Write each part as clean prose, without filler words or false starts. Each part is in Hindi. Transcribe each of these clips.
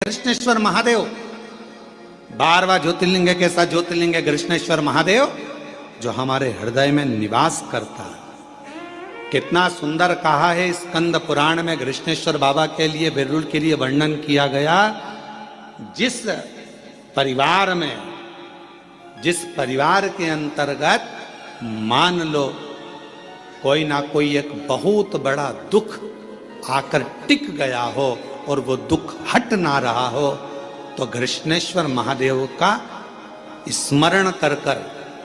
कृष्णेश्वर महादेव, 12वां ज्योतिर्लिंग के साथ ज्योतिर्लिंग है कृष्णेश्वर महादेव, जो हमारे हृदय में निवास करता है। कितना सुंदर कहा है स्कंद पुराण में कृष्णेश्वर बाबा के लिए, बिरुल के लिए वर्णन किया गया। जिस परिवार में, जिस परिवार के अंतर्गत मान लो कोई ना कोई एक बहुत बड़ा दुख आकर टिक गया हो और वो दुख हट ना रहा हो, तो कृष्णेश्वर महादेव का स्मरण कर कर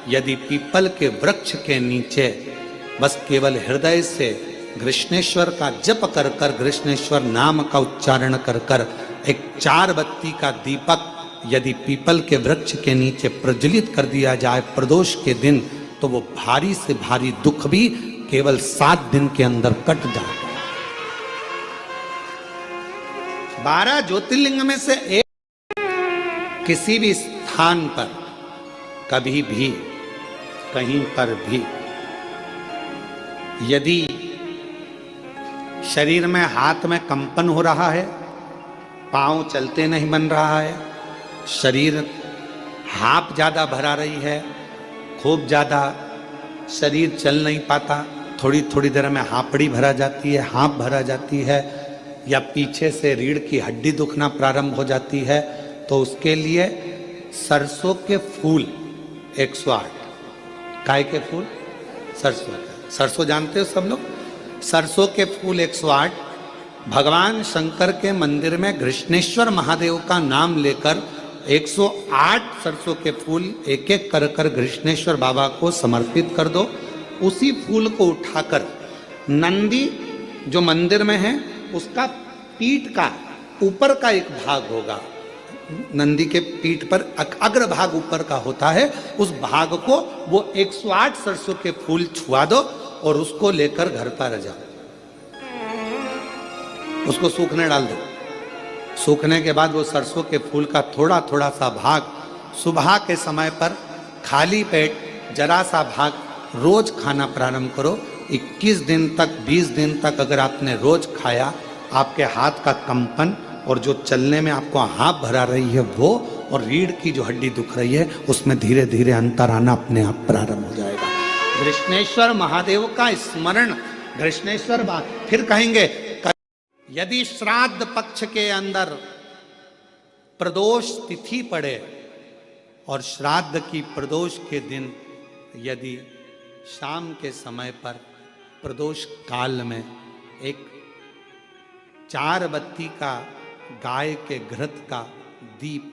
यदि पीपल के वृक्ष के नीचे बस केवल हृदय से कृष्णेश्वर का जप कर कर, कृष्णेश्वर नाम का उच्चारण कर कर एक 4 बत्ती का दीपक यदि पीपल के वृक्ष के नीचे प्रज्वलित कर दिया जाए प्रदोष के दिन, तो वो भारी से भारी दुख भी केवल 7 दिन के अंदर कट जाएगा। 12 ज्योतिर्लिंग में से एक, किसी भी स्थान पर कभी भी कहीं पर भी यदि शरीर में, हाथ में कंपन हो रहा है, पांव चलते नहीं बन रहा है, शरीर हाफ ज्यादा भरा रही है, खूब ज्यादा शरीर चल नहीं पाता, थोड़ी थोड़ी देर में हापड़ी भरा जाती है, हाँप भरा जाती है, या पीछे से रीढ़ की हड्डी दुखना प्रारंभ हो जाती है, तो उसके लिए सरसों के फूल 108, काय के फूल, सरसों जानते हो सब लोग, सरसों के फूल 108 भगवान शंकर के मंदिर में कृष्णेश्वर महादेव का नाम लेकर 108 सरसों के फूल एक एक कर कर कृष्णेश्वर बाबा को समर्पित कर दो। उसी फूल को उठाकर नंदी जो मंदिर में है उसका पीठ का ऊपर का एक भाग होगा, नंदी के पीठ पर अग्र भाग ऊपर का होता है, उस भाग को वो 108 सरसों के फूल छुआ दो और उसको लेकर घर पर जाओ, उसको सूखने डाल दो। सूखने के बाद वो सरसों के फूल का थोड़ा थोड़ा सा भाग सुबह के समय पर खाली पेट जरा सा भाग रोज खाना प्रारंभ करो। 21 दिन तक, 20 दिन तक अगर आपने रोज खाया, आपके हाथ का कंपन और जो चलने में आपको हाँप भरा रही है वो, और रीढ़ की जो हड्डी दुख रही है उसमें धीरे धीरे अंतर आना अपने आप प्रारंभ हो जाएगा। कृष्णेश्वर महादेव का स्मरण, कृष्णेश्वर फिर कहेंगे यदि श्राद्ध पक्ष के अंदर प्रदोष तिथि पड़े और श्राद्ध की प्रदोष के दिन यदि शाम के समय पर प्रदोष काल में एक 4 बत्ती का गाय के घृत का दीप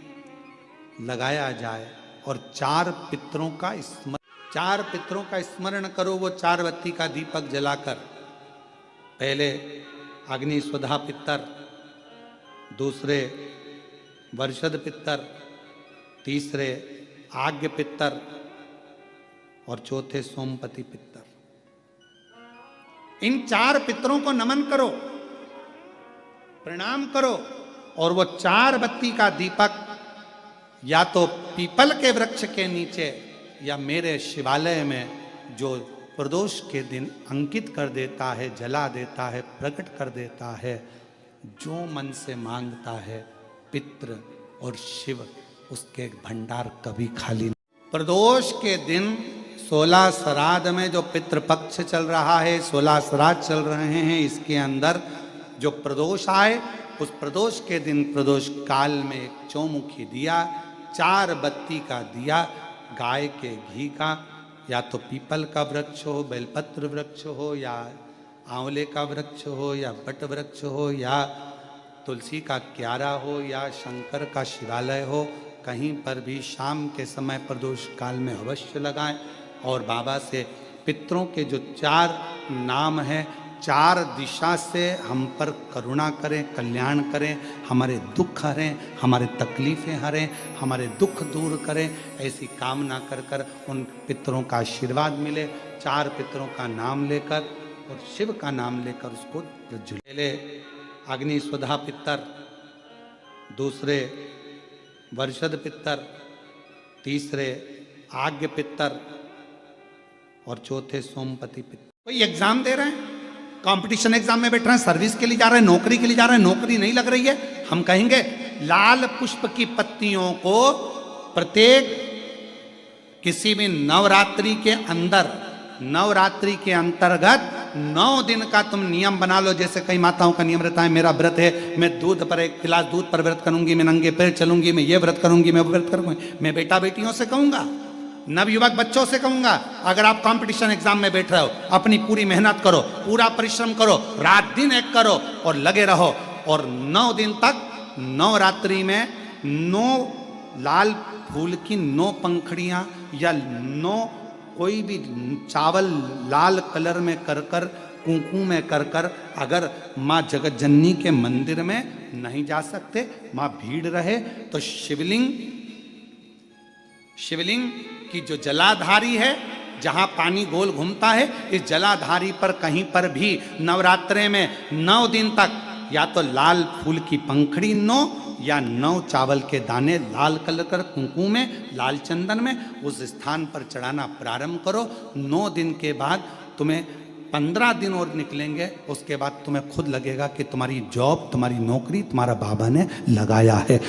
लगाया जाए और 4 पितरों का स्मरण करो। वो 4 बत्ती का दीपक जलाकर पहले अग्नि स्वधा पितर, दूसरे वर्षद पितर, तीसरे आज्ञ पितर और चौथे सोमपति पितर, इन 4 पितरों को नमन करो, प्रणाम करो, और वो 4 बत्ती का दीपक या तो पीपल के वृक्ष के नीचे या मेरे शिवालय में जो प्रदोष के दिन अंकित कर देता है, जला देता है, प्रकट कर देता है। जो मन से मांगता है पितृ और शिव उसके भंडार कभी खाली नहीं। प्रदोष के दिन 16 श्राद्ध में जो पितृपक्ष चल रहा है, 16 श्राद्ध चल रहे हैं, इसके अंदर जो प्रदोष आए, उस प्रदोष के दिन प्रदोष काल में एक चौमुखी दिया, 4 बत्ती का दिया, गाय के घी का, या तो पीपल का वृक्ष हो, बेलपत्र वृक्ष हो, या आंवले का वृक्ष हो, या बट वृक्ष हो, या तुलसी का क्यारा हो, या शंकर का शिवालय हो, कहीं पर भी शाम के समय प्रदोष काल में अवश्य लगाएं और बाबा से पितरों के जो 4 नाम हैं, 4 दिशा से हम पर करुणा करें, कल्याण करें, हमारे दुख हरें, हमारे तकलीफ़ें हरें, हमारे दुख दूर करें, ऐसी कामना कर कर उन पितरों का आशीर्वाद मिले। 4 पितरों का नाम लेकर और शिव का नाम लेकर उसको पहले अग्नि स्वधा पितर, दूसरे वर्षद पितर, तीसरे आज्ञ पितर और चौथे सोमपति पितर। कोई एग्जाम दे रहे हैं, कंपटीशन एग्जाम में बैठ रहे हैं, सर्विस के लिए जा रहे हैं, नौकरी के लिए जा रहे हैं, नौकरी नहीं लग रही है, हम कहेंगे लाल पुष्प की पत्तियों को प्रत्येक किसी भी नवरात्रि के अंदर, नवरात्रि के अंतर्गत 9 दिन का तुम नियम बना लो। जैसे कई माताओं का नियम रहता है, मेरा व्रत है, मैं दूध पर, 1 गिलास दूध पर व्रत करूंगी, मैं नंगे पैर चलूंगी, मैं ये व्रत करूंगी, मैं वो व्रत करूंगी। मैं बेटा बेटियों से कहूंगा, नवयुवक बच्चों से कहूंगा, अगर आप कंपटीशन एग्जाम में बैठ रहे हो, अपनी पूरी मेहनत करो, पूरा परिश्रम करो, रात दिन एक करो और लगे रहो। और 9 दिन तक नवरात्रि में 9 लाल फूल की 9 पंखड़ियां या 9 कोई भी चावल लाल कलर में कर कर, कुंकू में कर कर, अगर माँ जगत जननी के मंदिर में नहीं जा सकते, माँ भीड़ रहे तो शिवलिंग की जो जलाधारी है, जहां पानी गोल घूमता है, इस जलाधारी पर कहीं पर भी नवरात्रे में 9 दिन तक या तो लाल फूल की पंखड़ी 9 या 9 चावल के दाने लाल कलर कर कुंकू में, लाल चंदन में उस स्थान पर चढ़ाना प्रारंभ करो। 9 दिन के बाद तुम्हें 15 दिन और निकलेंगे, उसके बाद तुम्हें खुद लगेगा कि तुम्हारी जॉब, तुम्हारी नौकरी तुम्हारा बाबा ने लगाया है।